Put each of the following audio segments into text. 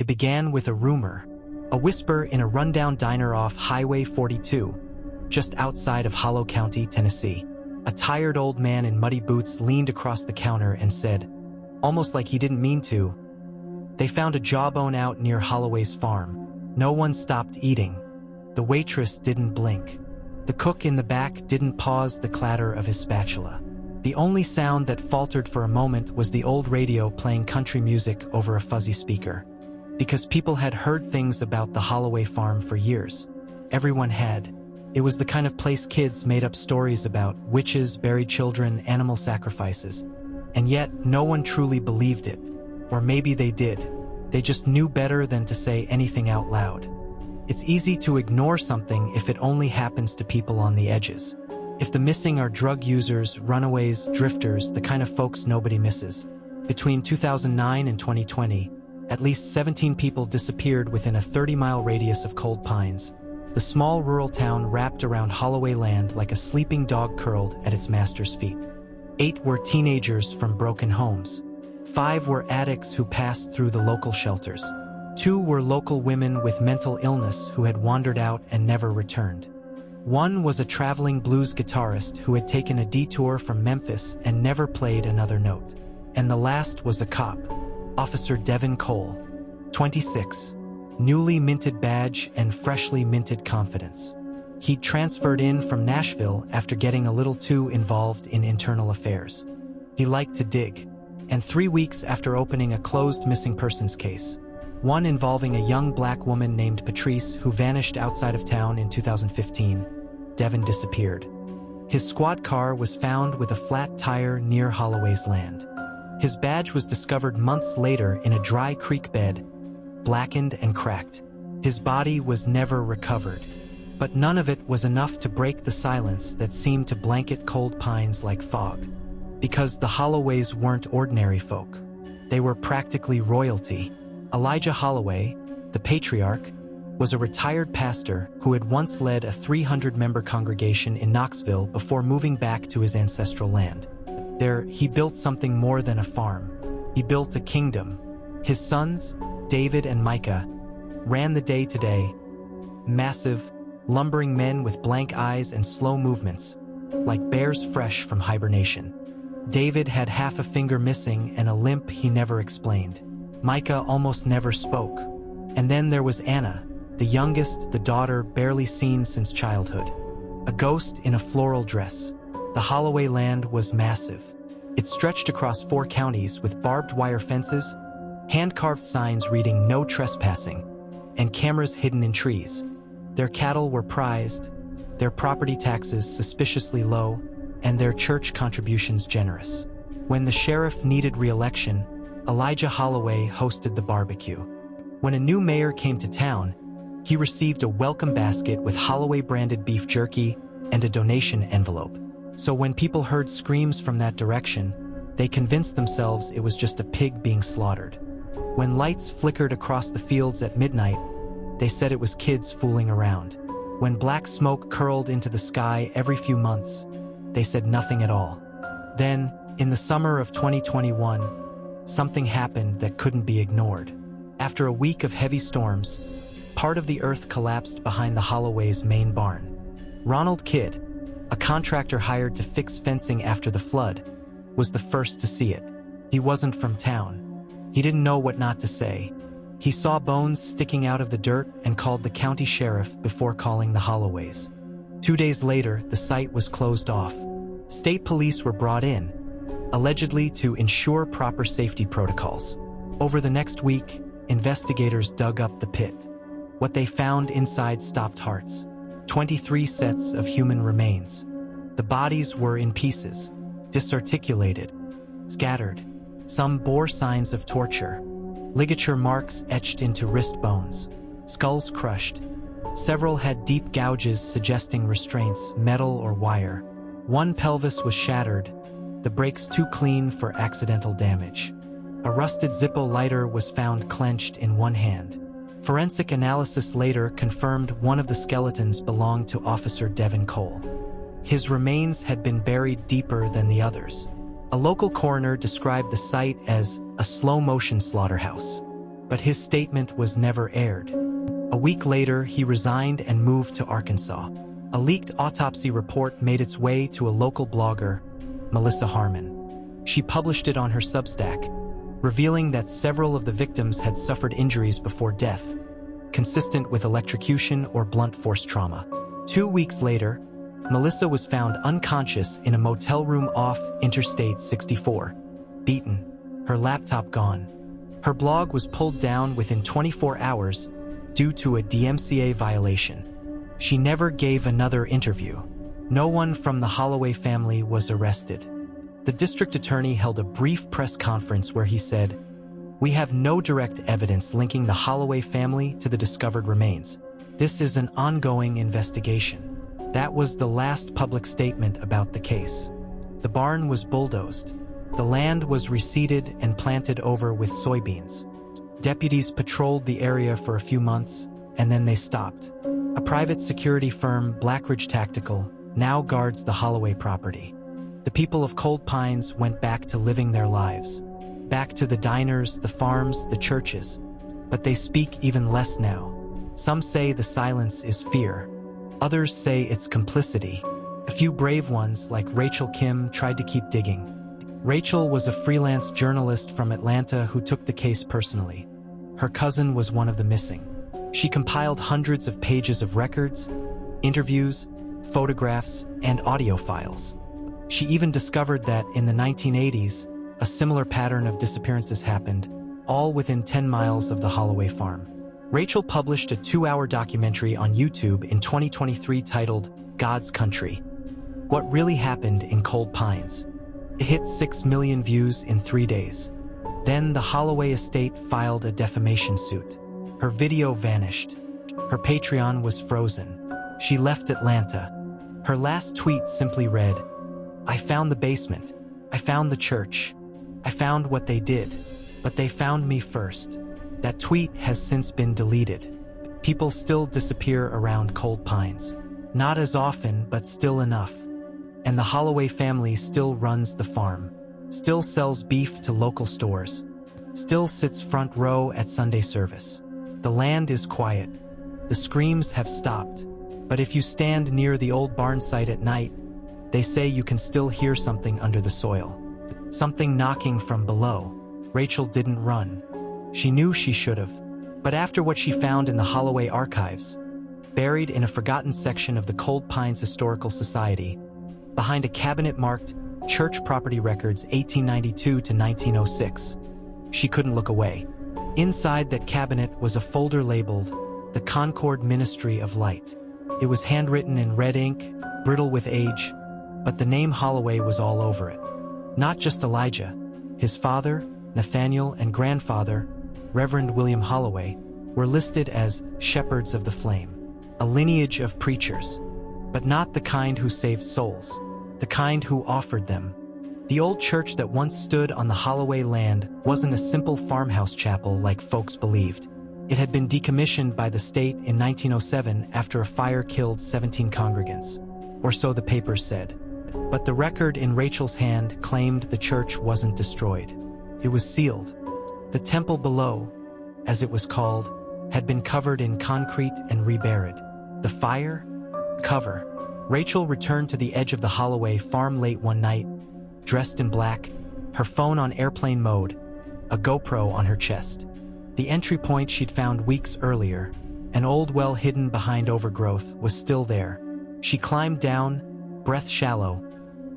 It began with a rumor, a whisper in a rundown diner off Highway 42, just outside of Hollow County, Tennessee. A tired old man in muddy boots leaned across the counter and said, almost like he didn't mean to, "They found a jawbone out near Holloway's farm." No one stopped eating. The waitress didn't blink. The cook in the back didn't pause the clatter of his spatula. The only sound that faltered for a moment was the old radio playing country music over a fuzzy speaker. Because people had heard things about the Holloway farm for years. Everyone had. It was the kind of place kids made up stories about: witches, buried children, animal sacrifices. And yet, no one truly believed it. Or maybe they did. They just knew better than to say anything out loud. It's easy to ignore something if it only happens to people on the edges. If the missing are drug users, runaways, drifters, the kind of folks nobody misses. Between 2009 and 2020, at least 17 people disappeared within a 30-mile radius of Cold Pines, the small rural town wrapped around Holloway land like a sleeping dog curled at its master's feet. 8 were teenagers from broken homes. 5 were addicts who passed through the local shelters. 2 were local women with mental illness who had wandered out and never returned. 1 was a traveling blues guitarist who had taken a detour from Memphis and never played another note. And the last was a cop, Officer Devin Cole, 26, newly minted badge and freshly minted confidence. He'd transferred in from Nashville after getting a little too involved in internal affairs. He liked to dig. And 3 weeks after opening a closed missing persons case, one involving a young black woman named Patrice who vanished outside of town in 2015, Devin disappeared. His squad car was found with a flat tire near Holloway's land. His badge was discovered months later in a dry creek bed, blackened and cracked. His body was never recovered. But none of it was enough to break the silence that seemed to blanket Cold Pines like fog. Because the Holloways weren't ordinary folk. They were practically royalty. Elijah Holloway, the patriarch, was a retired pastor who had once led a 300-member congregation in Knoxville before moving back to his ancestral land. There, he built something more than a farm. He built a kingdom. His sons, David and Micah, ran the day-to-day. Massive, lumbering men with blank eyes and slow movements, like bears fresh from hibernation. David had half a finger missing and a limp he never explained. Micah almost never spoke. And then there was Anna, the youngest, the daughter barely seen since childhood. A ghost in a floral dress. The Holloway land was massive. It stretched across 4 counties with barbed wire fences, hand-carved signs reading "No trespassing," and cameras hidden in trees. Their cattle were prized, their property taxes suspiciously low, and their church contributions generous. When the sheriff needed re-election, Elijah Holloway hosted the barbecue. When a new mayor came to town, he received a welcome basket with Holloway-branded beef jerky and a donation envelope. So when people heard screams from that direction, they convinced themselves it was just a pig being slaughtered. When lights flickered across the fields at midnight, they said it was kids fooling around. When black smoke curled into the sky every few months, they said nothing at all. Then, in the summer of 2021, something happened that couldn't be ignored. After a week of heavy storms, part of the earth collapsed behind the Holloway's main barn. Ronald Kidd, a contractor hired to fix fencing after the flood, was the first to see it. He wasn't from town. He didn't know what not to say. He saw bones sticking out of the dirt and called the county sheriff before calling the Holloways. 2 days later, the site was closed off. State police were brought in, allegedly to ensure proper safety protocols. Over the next week, investigators dug up the pit. What they found inside stopped hearts. 23 sets of human remains. The bodies were in pieces, disarticulated, scattered. Some bore signs of torture. Ligature marks etched into wrist bones. Skulls crushed. Several had deep gouges suggesting restraints, metal or wire. One pelvis was shattered, the brakes too clean for accidental damage. A rusted Zippo lighter was found clenched in one hand. Forensic analysis later confirmed one of the skeletons belonged to Officer Devin Cole. His remains had been buried deeper than the others. A local coroner described the site as a slow-motion slaughterhouse. but his statement was never aired. A week later, he resigned and moved to Arkansas. A leaked autopsy report made its way to a local blogger, Melissa Harmon. She published it on her Substack, revealing that several of the victims had suffered injuries before death, consistent with electrocution or blunt force trauma. 2 weeks later, Melissa was found unconscious in a motel room off Interstate 64, beaten, her laptop gone. Her blog was pulled down within 24 hours due to a DMCA violation. She never gave another interview. No one from the Holloway family was arrested. The district attorney held a brief press conference where he said, "We have no direct evidence linking the Holloway family to the discovered remains. This is an ongoing investigation." That was the last public statement about the case. The barn was bulldozed. The land was reseeded and planted over with soybeans. Deputies patrolled the area for a few months, and then they stopped. A private security firm, Blackridge Tactical, now guards the Holloway property. The people of Cold Pines went back to living their lives, back to the diners, the farms, the churches. But they speak even less now. Some say the silence is fear. Others say it's complicity. A few brave ones, like Rachel Kim, tried to keep digging. Rachel was a freelance journalist from Atlanta who took the case personally. Her cousin was one of the missing. She compiled hundreds of pages of records, interviews, photographs, and audio files. She even discovered that in the 1980s, a similar pattern of disappearances happened, all within 10 miles of the Holloway farm. Rachel published a 2-hour documentary on YouTube in 2023 titled God's Country: What Really Happened in Cold Pines. It hit 6 million views in 3 days. Then the Holloway estate filed a defamation suit. Her video vanished. Her Patreon was frozen. She left Atlanta. Her last tweet simply read, "I found the basement. I found the church. I found what they did. But they found me first." That tweet has since been deleted. People still disappear around Cold Pines. Not as often, but still enough. And the Holloway family still runs the farm, still sells beef to local stores, still sits front row at Sunday service. The land is quiet. The screams have stopped. But if you stand near the old barn site at night, they say you can still hear something under the soil. Something knocking from below. Rachel didn't run. She knew she should have. But after what she found in the Holloway archives, buried in a forgotten section of the Cold Pines Historical Society, behind a cabinet marked Church Property Records 1892 to 1906, she couldn't look away. Inside that cabinet was a folder labeled The Concord Ministry of Light. It was handwritten in red ink, brittle with age, but the name Holloway was all over it. Not just Elijah. His father, Nathaniel, and grandfather, Reverend William Holloway, were listed as shepherds of the flame, a lineage of preachers, but not the kind who saved souls, the kind who offered them. The old church that once stood on the Holloway land wasn't a simple farmhouse chapel like folks believed. It had been decommissioned by the state in 1907 after a fire killed 17 congregants, or so the papers said. But the record in Rachel's hand claimed the church wasn't destroyed. It was sealed. The temple below, as it was called, had been covered in concrete and reburied. The fire? Cover. Rachel returned to the edge of the Holloway farm late one night, dressed in black, her phone on airplane mode, a GoPro on her chest. The entry point she'd found weeks earlier, an old well hidden behind overgrowth, was still there. She climbed down, breath shallow,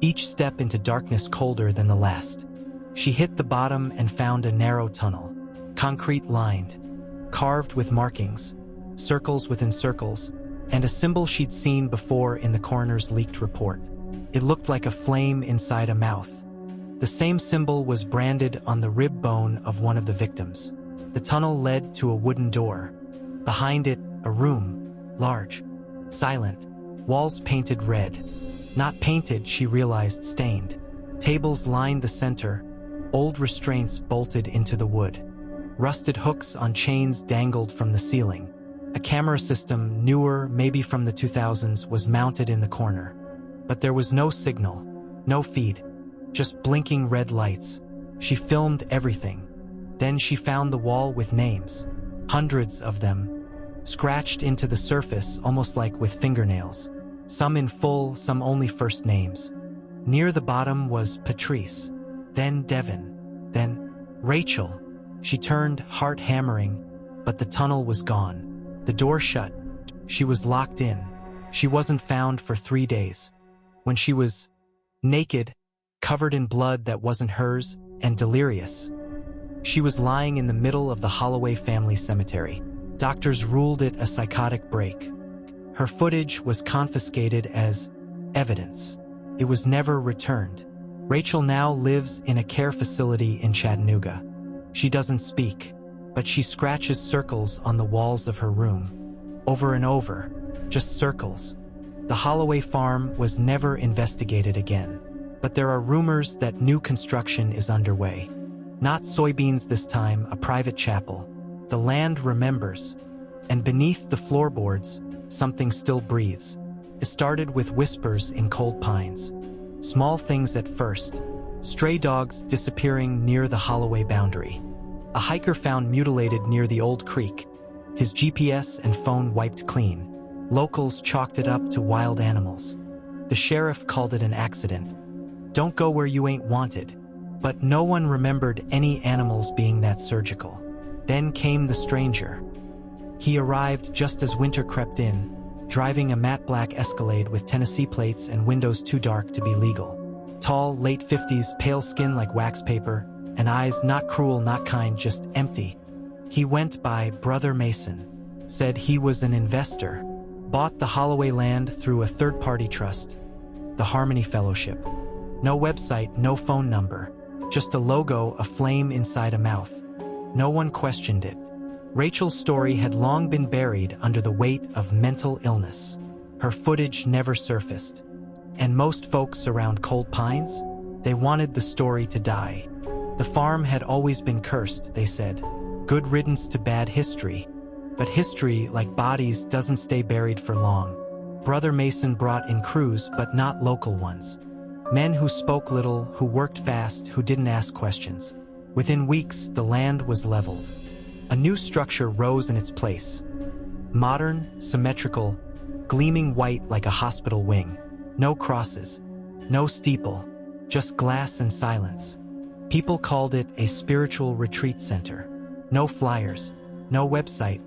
each step into darkness colder than the last. She hit the bottom and found a narrow tunnel, concrete-lined, carved with markings, circles within circles, and a symbol she'd seen before in the coroner's leaked report. It looked like a flame inside a mouth. The same symbol was branded on the rib bone of one of the victims. The tunnel led to a wooden door. Behind it, a room, large, silent, walls painted red. Not painted, she realized, stained. Tables lined the center, old restraints bolted into the wood. Rusted hooks on chains dangled from the ceiling. A camera system, newer, maybe from the 2000s, was mounted in the corner. But there was no signal, no feed, just blinking red lights. She filmed everything. Then she found the wall with names, hundreds of them, scratched into the surface almost like with fingernails, some in full, some only first names. Near the bottom was Patrice, then Devin, then Rachel. She turned, heart hammering, but the tunnel was gone. The door shut. She was locked in. She wasn't found for 3 days. When she was naked, covered in blood that wasn't hers, and delirious. She was lying in the middle of the Holloway family cemetery. Doctors ruled it a psychotic break. Her footage was confiscated as evidence. It was never returned. Rachel now lives in a care facility in Chattanooga. She doesn't speak, but she scratches circles on the walls of her room. Over and over, just circles. The Holloway farm was never investigated again. But there are rumors that new construction is underway. Not soybeans this time, a private chapel. The land remembers. And beneath the floorboards, something still breathes. It started with whispers in Cold Pines. Small things at first. Stray dogs disappearing near the Holloway boundary. A hiker found mutilated near the old creek. His GPS and phone wiped clean. Locals chalked it up to wild animals. The sheriff called it an accident. Don't go where you ain't wanted. But no one remembered any animals being that surgical. Then came the stranger. He arrived just as winter crept in, driving a matte black Escalade with Tennessee plates and windows too dark to be legal. Tall, late 50s, pale skin like wax paper, and eyes not cruel, not kind, just empty. He went by Brother Mason, said he was an investor, bought the Holloway land through a third-party trust, the Harmony Fellowship. No website, no phone number, just a logo, a flame inside a mouth. No one questioned it. Rachel's story had long been buried under the weight of mental illness. Her footage never surfaced. And most folks around Cold Pines, they wanted the story to die. The farm had always been cursed, they said. Good riddance to bad history. But history, like bodies, doesn't stay buried for long. Brother Mason brought in crews, but not local ones. Men who spoke little, who worked fast, who didn't ask questions. Within weeks, the land was leveled. A new structure rose in its place. Modern, symmetrical, gleaming white like a hospital wing. No crosses, no steeple, just glass and silence. People called it a spiritual retreat center. No flyers, no website,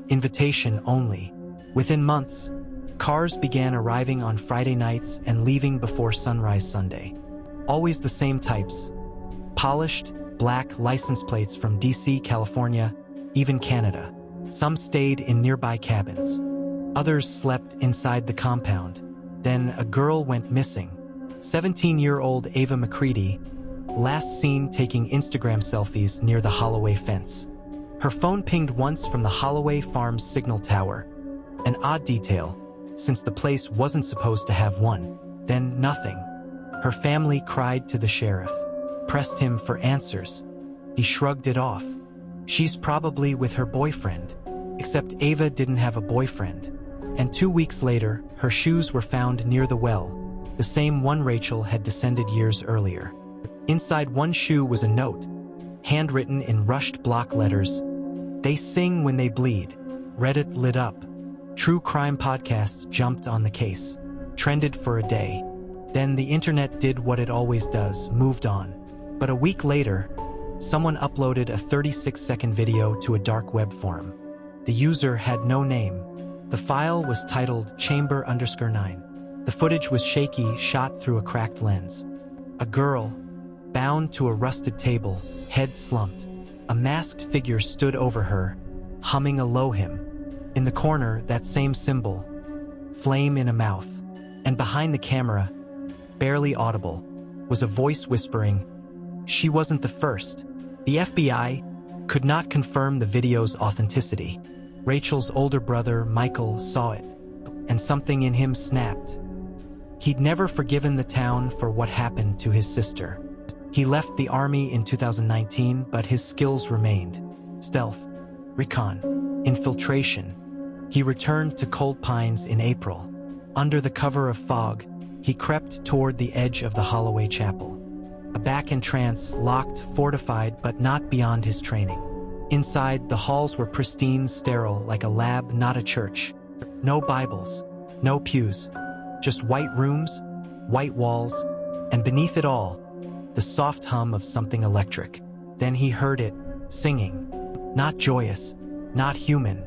invitation only. Within months, cars began arriving on Friday nights and leaving before sunrise Sunday. Always the same types. Polished, black license plates from DC, California, even Canada. Some stayed in nearby cabins. Others slept inside the compound. Then a girl went missing. 17-year-old Ava McCready, last seen taking Instagram selfies near the Holloway fence. Her phone pinged once from the Holloway Farms signal tower. An odd detail, since the place wasn't supposed to have one. Then nothing. Her family cried to the sheriff, pressed him for answers. He shrugged it off. She's probably with her boyfriend. Except Ava didn't have a boyfriend. And 2 weeks later, her shoes were found near the well, the same one Rachel had descended years earlier. Inside one shoe was a note, handwritten in rushed block letters. They sing when they bleed. Reddit lit up. True crime podcasts jumped on the case, trended for a day. Then the internet did what it always does, moved on. But a week later, someone uploaded a 36-second video to a dark web forum. The user had no name. The file was titled Chamber_9. The footage was shaky, shot through a cracked lens. A girl, bound to a rusted table, head slumped. A masked figure stood over her, humming a low hymn. In the corner, that same symbol, flame in a mouth. And behind the camera, barely audible, was a voice whispering, "She wasn't the first." The FBI could not confirm the video's authenticity. Rachel's older brother, Michael, saw it, and something in him snapped. He'd never forgiven the town for what happened to his sister. He left the army in 2019, but his skills remained. Stealth, recon, infiltration. He returned to Cold Pines in April. Under the cover of fog, he crept toward the edge of the Holloway Chapel. A back entrance, locked, fortified, but not beyond his training. Inside, the halls were pristine, sterile, like a lab, not a church. No Bibles, no pews, just white rooms, white walls, and beneath it all, the soft hum of something electric. Then he heard it, singing. Not joyous, not human.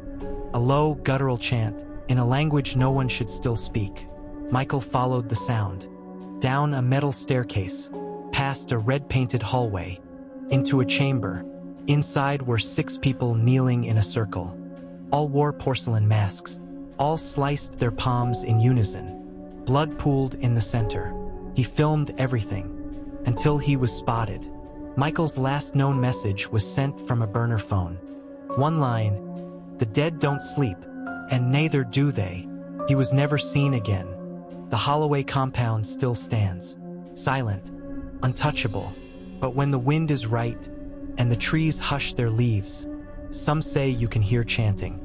A low, guttural chant, in a language no one should still speak. Michael followed the sound. Down a metal staircase, past a red-painted hallway, into a chamber. Inside were 6 people kneeling in a circle. All wore porcelain masks. All sliced their palms in unison. Blood pooled in the center. He filmed everything, until he was spotted. Michael's last known message was sent from a burner phone. One line, "The dead don't sleep, and neither do they." He was never seen again. The Holloway compound still stands, silent, untouchable. But when the wind is right, and the trees hush their leaves, some say you can hear chanting.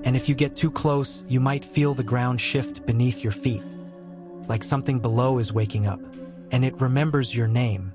And if you get too close, you might feel the ground shift beneath your feet, like something below is waking up, and it remembers your name.